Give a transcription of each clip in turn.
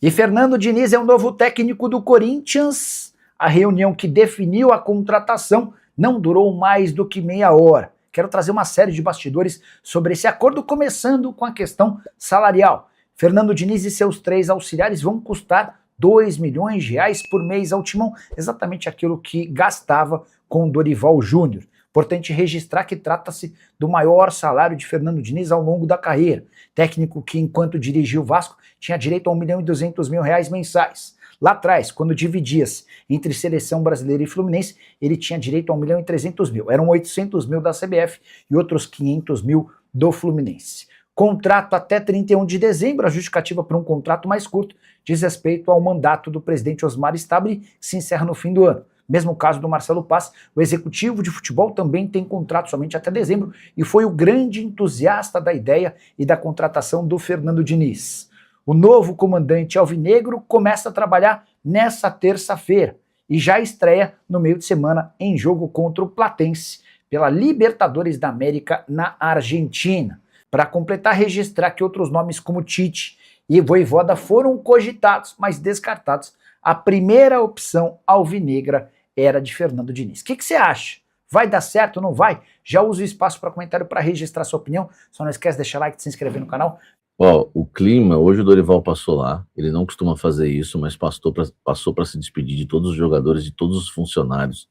E Fernando Diniz é o novo técnico do Corinthians. A reunião que definiu a contratação não durou mais do que meia hora. Quero trazer uma série de bastidores sobre esse acordo, começando com a questão salarial. Fernando Diniz e seus 3 auxiliares vão custar R$ 2 milhões por mês ao Timão, exatamente aquilo que gastava com Dorival Júnior. Importante registrar que trata-se do maior salário de Fernando Diniz ao longo da carreira. Técnico que, enquanto dirigiu o Vasco, tinha direito a R$ 1.200.000 mensais. Lá atrás, quando dividia-se entre seleção brasileira e Fluminense, ele tinha direito a R$ 1.300.000. Eram 800 mil da CBF e outros 500 mil do Fluminense. Contrato até 31 de dezembro, a justificativa para um contrato mais curto diz respeito ao mandato do presidente Osmar Stabile, que se encerra no fim do ano. Mesmo caso do Marcelo Paes, o executivo de futebol também tem contrato somente até dezembro e foi o grande entusiasta da ideia e da contratação do Fernando Diniz. O novo comandante alvinegro começa a trabalhar nessa terça-feira e já estreia no meio de semana em jogo contra o Platense pela Libertadores da América na Argentina. Para completar, registrar que outros nomes como Tite e Vojvoda foram cogitados, mas descartados. A primeira opção alvinegra era de Fernando Diniz. O que você acha? Vai dar certo ou não vai? Já usa o espaço para comentário para registrar sua opinião. Só não esquece de deixar like e de se inscrever no canal. Ó, o clima, hoje o Dorival passou lá, ele não costuma fazer isso, mas passou para se despedir de todos os jogadores, de todos os funcionários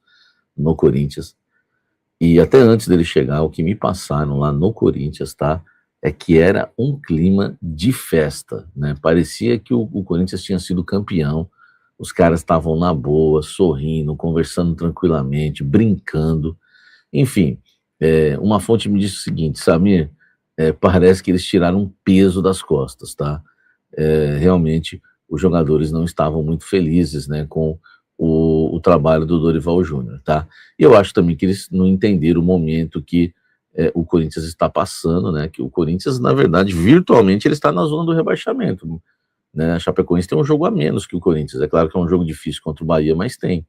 no Corinthians. E até antes dele chegar, o que me passaram lá no Corinthians, tá? É que era um clima de festa, né? Parecia que o Corinthians tinha sido campeão. Os caras estavam na boa, sorrindo, conversando tranquilamente, brincando. Enfim, uma fonte me disse o seguinte: Samir, parece que eles tiraram um peso das costas, tá? Realmente, os jogadores não estavam muito felizes, né, com o trabalho do Dorival Júnior, tá? E eu acho também que eles não entenderam o momento que o Corinthians está passando, né? Que o Corinthians, na verdade, virtualmente, ele está na zona do rebaixamento, né? A Chapecoense tem um jogo a menos que o Corinthians. É claro que é um jogo difícil contra o Bahia, mas tem.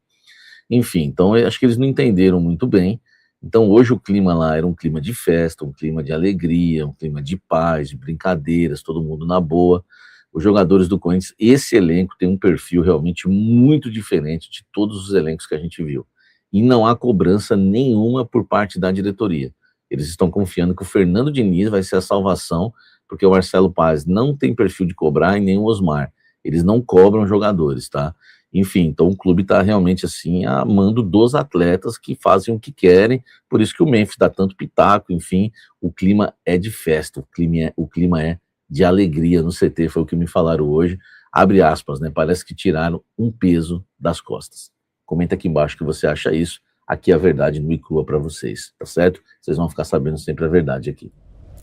Enfim, então eu acho que eles não entenderam muito bem. Então hoje o clima lá era um clima de festa, um clima de alegria, um clima de paz, de brincadeiras, todo mundo na boa. Os jogadores do Corinthians, esse elenco tem um perfil realmente muito diferente de todos os elencos que a gente viu. E não há cobrança nenhuma por parte da diretoria. Eles estão confiando que o Fernando Diniz vai ser a salvação, porque o Marcelo Paes não tem perfil de cobrar e nem o Osmar. Eles não cobram jogadores, tá? Enfim, então o clube está realmente assim, amando dos atletas que fazem o que querem, por isso que o Memphis dá tanto pitaco, enfim, o clima é de festa, o clima é de alegria no CT, foi o que me falaram hoje, abre aspas, né? Parece que tiraram um peso das costas. Comenta aqui embaixo o que você acha isso. Aqui a verdade nua e crua para vocês, tá certo? Vocês vão ficar sabendo sempre a verdade aqui.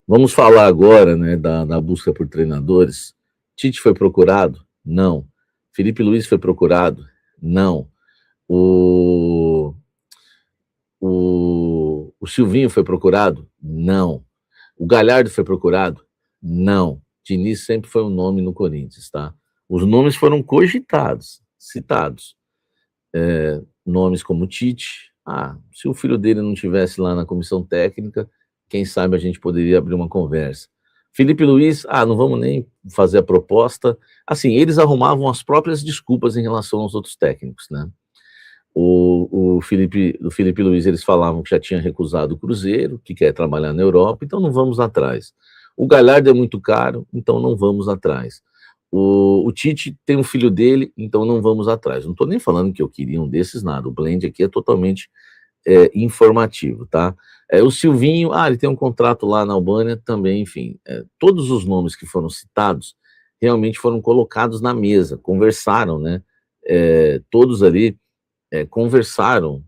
Vamos falar agora, né, da busca por treinadores. Tite foi procurado? Não. Felipe Luiz foi procurado? Não. O Silvinho foi procurado? Não. O Galhardo foi procurado? Não. Diniz sempre foi um nome no Corinthians, tá? Os nomes foram cogitados, citados. Nomes como Tite. Se o filho dele não estivesse lá na comissão técnica, quem sabe a gente poderia abrir uma conversa. Felipe Luiz, não vamos nem fazer a proposta. Assim, eles arrumavam as próprias desculpas em relação aos outros técnicos, né? O Felipe Luiz, eles falavam que já tinha recusado o Cruzeiro, que quer trabalhar na Europa, então não vamos atrás. O Galhardo é muito caro, então não vamos atrás. O Tite tem um filho dele, então não vamos atrás. Não estou nem falando que eu queria um desses, nada. O blend aqui é totalmente informativo, tá? O Silvinho, ele tem um contrato lá na Albânia também, enfim. Todos os nomes que foram citados realmente foram colocados na mesa, conversaram, né? Todos ali conversaram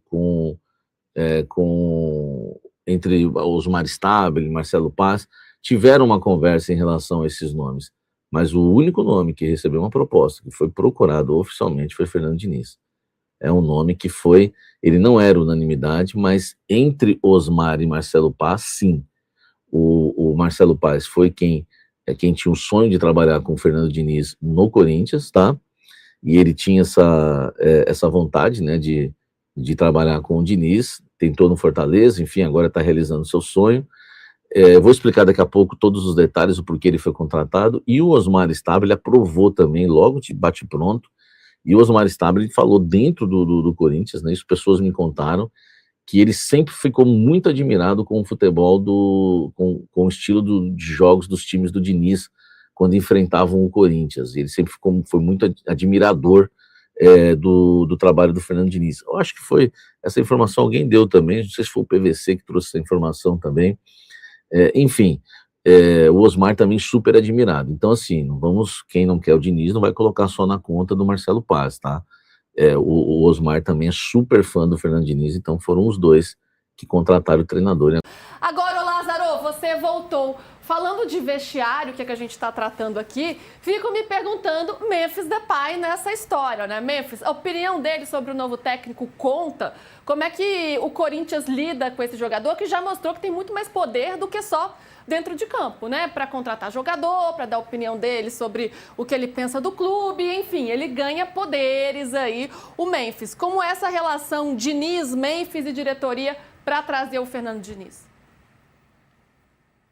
entre Osmar Stabile e Marcelo Paes, tiveram uma conversa em relação a esses nomes. Mas o único nome que recebeu uma proposta, que foi procurado oficialmente, foi Fernando Diniz. É um nome que ele não era unanimidade, mas entre Osmar e Marcelo Paes, sim. O Marcelo Paes foi quem tinha o sonho de trabalhar com o Fernando Diniz no Corinthians, tá? E ele tinha essa vontade, né, de trabalhar com o Diniz, tentou no Fortaleza, enfim, agora está realizando seu sonho. Eu vou explicar daqui a pouco todos os detalhes, o porquê ele foi contratado, e o Osmar Stabile aprovou também, logo de bate-pronto, e o Osmar Stabile falou dentro do Corinthians, né, isso pessoas me contaram, que ele sempre ficou muito admirado com o futebol, com o estilo de jogos dos times do Diniz, quando enfrentavam o Corinthians. Ele sempre foi muito admirador do trabalho do Fernando Diniz. Eu acho que foi, essa informação alguém deu também, não sei se foi o PVC que trouxe essa informação também. Enfim, o Osmar também super admirado. Então, assim, não vamos, quem não quer o Diniz não vai colocar só na conta do Marcelo Paz, tá? O Osmar também é super fã do Fernando Diniz, então foram os dois que contrataram o treinador. Né? Agora, Lázaro, você voltou. Falando de vestiário, que é que a gente está tratando aqui, fico me perguntando, Memphis Depay nessa história, né? Memphis, a opinião dele sobre o novo técnico conta? Como é que o Corinthians lida com esse jogador que já mostrou que tem muito mais poder do que só dentro de campo, né? Para contratar jogador, para dar a opinião dele sobre o que ele pensa do clube, enfim, ele ganha poderes aí, o Memphis. Como é essa relação Diniz, Memphis e diretoria para trazer o Fernando Diniz?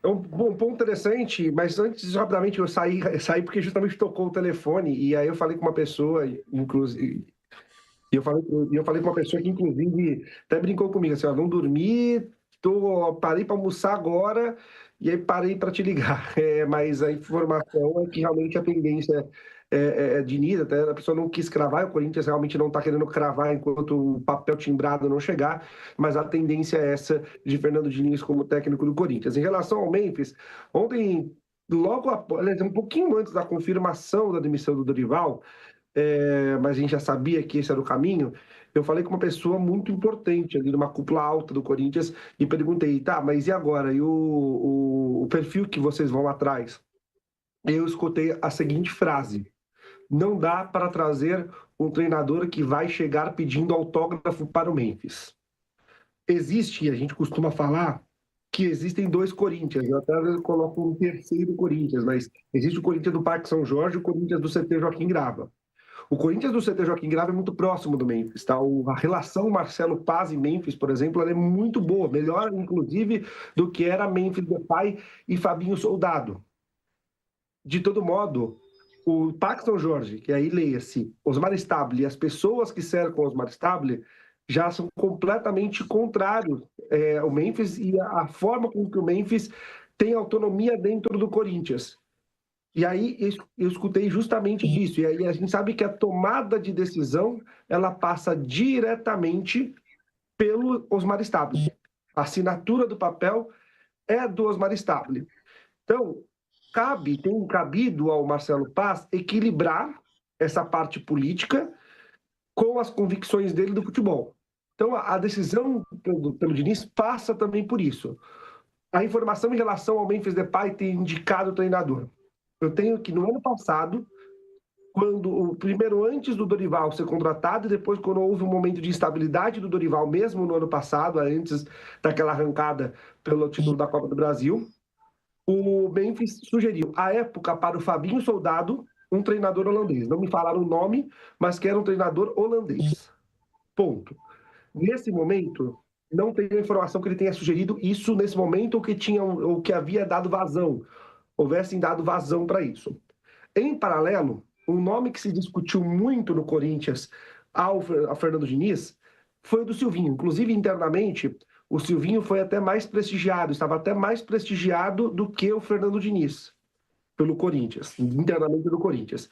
É um ponto interessante, mas antes, rapidamente, eu saí porque justamente tocou o telefone, e aí eu falei com uma pessoa, inclusive, eu falei com uma pessoa que, inclusive, até brincou comigo, assim, ó, vamos dormir, parei para almoçar agora, e aí parei para te ligar. Mas a informação é que realmente a tendência é Diniz, até a pessoa não quis cravar, o Corinthians realmente não está querendo cravar enquanto o papel timbrado não chegar, mas a tendência é essa de Fernando Diniz como técnico do Corinthians. Em relação ao Memphis, ontem, logo após, um pouquinho antes da confirmação da demissão do Dorival, mas a gente já sabia que esse era o caminho, eu falei com uma pessoa muito importante ali numa cúpula alta do Corinthians e perguntei, tá, mas e agora? E o perfil que vocês vão atrás? Eu escutei a seguinte frase: não dá para trazer um treinador que vai chegar pedindo autógrafo para o Memphis. Existe, a gente costuma falar, que existem dois Corinthians. Eu até coloco um terceiro Corinthians, mas existe o Corinthians do Parque São Jorge e o Corinthians do CT Joaquim Grava. O Corinthians do CT Joaquim Grava é muito próximo do Memphis, tá? A relação Marcelo Paz e Memphis, por exemplo, ela é muito boa, melhor, inclusive, do que era Memphis Depay e Fabinho Soldado. De todo modo, o Parque São Jorge, que aí leia-se Osmar Stabile, e as pessoas que cercam Osmar Stabile já são completamente contrários ao Memphis e a forma com que o Memphis tem autonomia dentro do Corinthians. E aí eu escutei justamente isso. E aí a gente sabe que a tomada de decisão ela passa diretamente pelo Osmar Stabile. A assinatura do papel é do Osmar Stabile. Então, tem cabido ao Marcelo Paz equilibrar essa parte política com as convicções dele do futebol. Então, a decisão pelo Diniz passa também por isso. A informação em relação ao Memphis Depay ter indicado o treinador. Eu tenho que, no ano passado, primeiro antes do Dorival ser contratado e depois quando houve um momento de instabilidade do Dorival, mesmo no ano passado, antes daquela arrancada pelo título da Copa do Brasil, o Memphis sugeriu, à época, para o Fabinho Soldado, um treinador holandês. Não me falaram o nome, mas que era um treinador holandês. Ponto. Nesse momento, não tenho informação que ele tenha sugerido isso nesse momento ou que havia dado vazão, houvessem dado vazão para isso. Em paralelo, um nome que se discutiu muito no Corinthians ao Fernando Diniz foi o do Silvinho. Inclusive, internamente, o Silvinho foi até mais prestigiado, estava até mais prestigiado do que o Fernando Diniz, pelo Corinthians, internamente do Corinthians.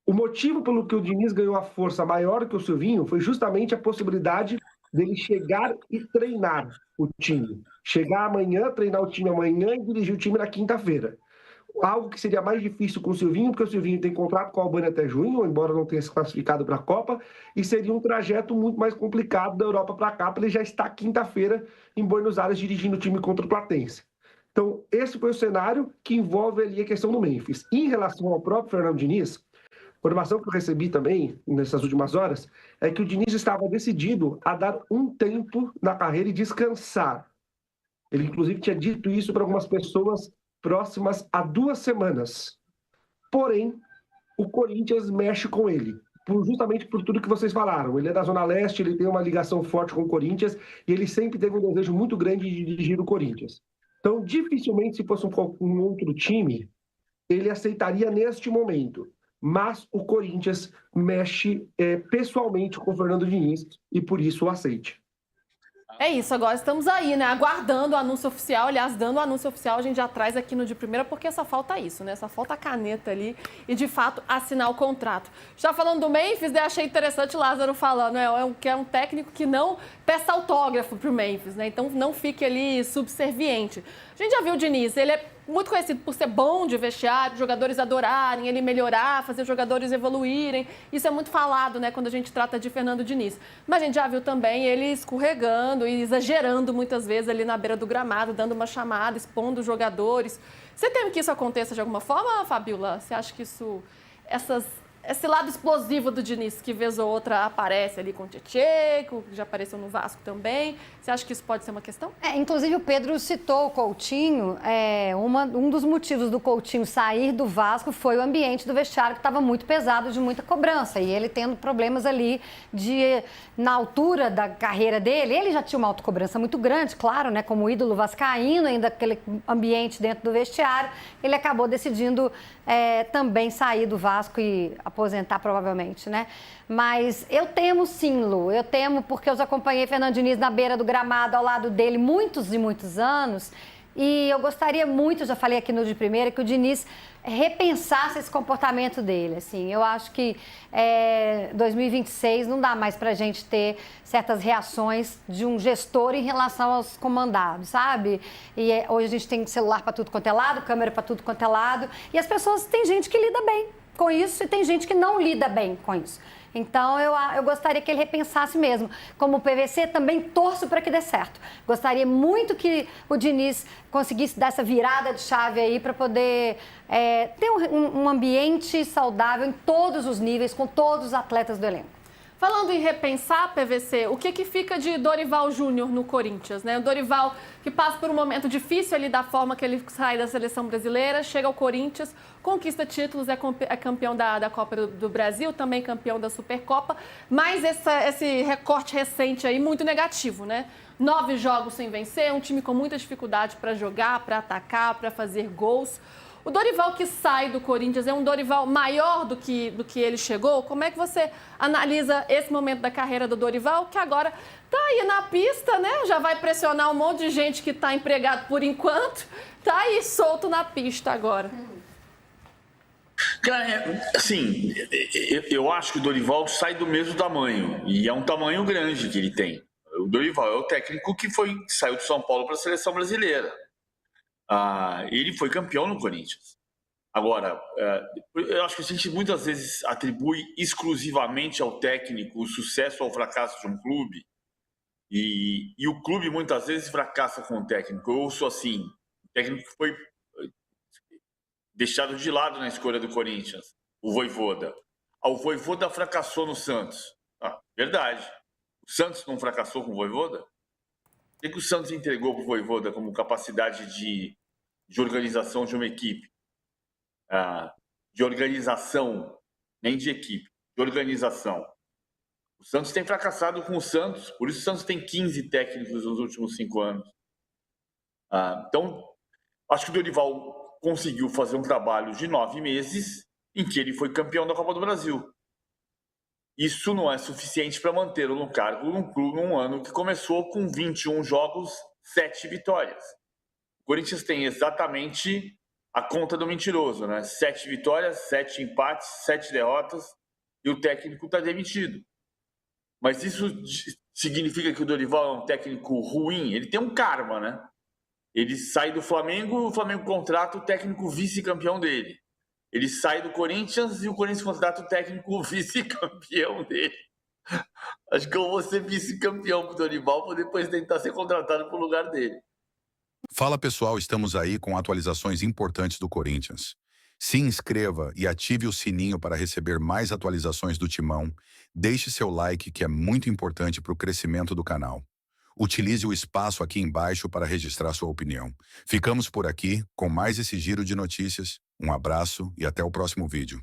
O motivo pelo que o Diniz ganhou a força maior que o Silvinho foi justamente a possibilidade dele chegar e treinar o time. Chegar amanhã, treinar o time amanhã e dirigir o time na quinta-feira. Algo que seria mais difícil com o Silvinho, porque o Silvinho tem contrato com a Albânia até junho, embora não tenha se classificado para a Copa, e seria um trajeto muito mais complicado da Europa para cá, para ele já estar quinta-feira em Buenos Aires dirigindo o time contra o Platense. Então, esse foi o cenário que envolve ali a questão do Memphis. Em relação ao próprio Fernando Diniz, a informação que eu recebi também nessas últimas horas é que o Diniz estava decidido a dar um tempo na carreira e descansar. Ele, inclusive, tinha dito isso para algumas pessoas próximas a 2 semanas. Porém, o Corinthians mexe com ele, justamente por tudo que vocês falaram. Ele é da Zona Leste, ele tem uma ligação forte com o Corinthians e ele sempre teve um desejo muito grande de dirigir o Corinthians. Então, dificilmente, se fosse um outro time, ele aceitaria neste momento. Mas o Corinthians mexe pessoalmente com o Fernando Diniz e por isso o aceite. É isso, agora estamos aí, né? Aguardando o anúncio oficial. Aliás, dando o anúncio oficial, a gente já traz aqui no De Primeira, porque só falta isso, né? Só falta a caneta ali e, de fato, assinar o contrato. Já falando do Memphis, né? Achei interessante o Lázaro falando, né? Que é um técnico que não peça autógrafo pro Memphis, né? Então não fique ali subserviente. A gente já viu o Diniz, ele é muito conhecido por ser bom de vestiário, jogadores adorarem, ele melhorar, fazer os jogadores evoluírem. Isso é muito falado, né, quando a gente trata de Fernando Diniz. Mas a gente já viu também ele escorregando e exagerando muitas vezes ali na beira do gramado, dando uma chamada, expondo os jogadores. Você teme que isso aconteça de alguma forma, Fabiola? Você acha que esse lado explosivo do Diniz, que vez ou outra aparece ali com o Tchê, que já apareceu no Vasco também, você acha que isso pode ser uma questão? Inclusive o Pedro citou o Coutinho, um dos motivos do Coutinho sair do Vasco foi o ambiente do vestiário que estava muito pesado, de muita cobrança, e ele tendo problemas ali na altura da carreira dele, ele já tinha uma autocobrança muito grande, claro, né, como ídolo vascaíno, ainda aquele ambiente dentro do vestiário, ele acabou decidindo também sair do Vasco e aposentar provavelmente, né? Mas eu temo sim, Lu, eu temo porque eu já acompanhei Fernando Diniz na beira do gramado ao lado dele muitos e muitos anos e eu gostaria muito, já falei aqui no De Primeira, que o Diniz repensasse esse comportamento dele, assim, eu acho que 2026 não dá mais pra gente ter certas reações de um gestor em relação aos comandados, sabe? E hoje a gente tem celular pra tudo quanto é lado, câmera pra tudo quanto é lado, e as pessoas, tem gente que lida bem com isso e tem gente que não lida bem com isso. Então, eu gostaria que ele repensasse mesmo. Como o PVC, também torço para que dê certo. Gostaria muito que o Diniz conseguisse dar essa virada de chave aí para poder ter um ambiente saudável em todos os níveis, com todos os atletas do elenco. Falando em repensar, PVC, o que fica de Dorival Júnior no Corinthians, né? O Dorival que passa por um momento difícil ali da forma que ele sai da seleção brasileira, chega ao Corinthians, conquista títulos, é campeão da Copa do Brasil, também campeão da Supercopa, mas esse recorte recente aí muito negativo, né? 9 jogos sem vencer, um time com muita dificuldade para jogar, para atacar, para fazer gols. O Dorival que sai do Corinthians é um Dorival maior do que ele chegou? Como é que você analisa esse momento da carreira do Dorival, que agora está aí na pista, né? Já vai pressionar um monte de gente que está empregado por enquanto, está aí solto na pista agora. Cara, assim, eu acho que o Dorival sai do mesmo tamanho, e é um tamanho grande que ele tem. O Dorival é o técnico que saiu de São Paulo para a seleção brasileira. Ele foi campeão no Corinthians. Agora, eu acho que a gente muitas vezes atribui exclusivamente ao técnico o sucesso ou o fracasso de um clube, e o clube muitas vezes fracassa com o técnico. Eu ouço assim, o técnico que foi deixado de lado na escolha do Corinthians, o Vojvoda. O Vojvoda fracassou no Santos. Verdade. O Santos não fracassou com o Vojvoda? O que o Santos entregou para o Vojvoda como capacidade de organização de uma equipe? De organização, nem de equipe, de organização. O Santos tem fracassado com o Santos, por isso o Santos tem 15 técnicos nos últimos 5 anos. Então, acho que o Dorival conseguiu fazer um trabalho de 9 meses em que ele foi campeão da Copa do Brasil. Isso não é suficiente para mantê-lo no cargo num clube num ano que começou com 21 jogos, 7 vitórias. O Corinthians tem exatamente a conta do mentiroso, né? 7 vitórias, 7 empates, 7 derrotas e o técnico está demitido. Mas isso significa que o Dorival é um técnico ruim? Ele tem um karma, né? Ele sai do Flamengo e o Flamengo contrata o técnico vice-campeão dele. Ele sai do Corinthians e o Corinthians contrata o técnico vice-campeão dele. Acho que eu vou ser vice-campeão com o Dorival para depois tentar ser contratado para o lugar dele. Fala pessoal, estamos aí com atualizações importantes do Corinthians. Se inscreva e ative o sininho para receber mais atualizações do Timão. Deixe seu like, que é muito importante para o crescimento do canal. Utilize o espaço aqui embaixo para registrar sua opinião. Ficamos por aqui com mais esse giro de notícias. Um abraço e até o próximo vídeo.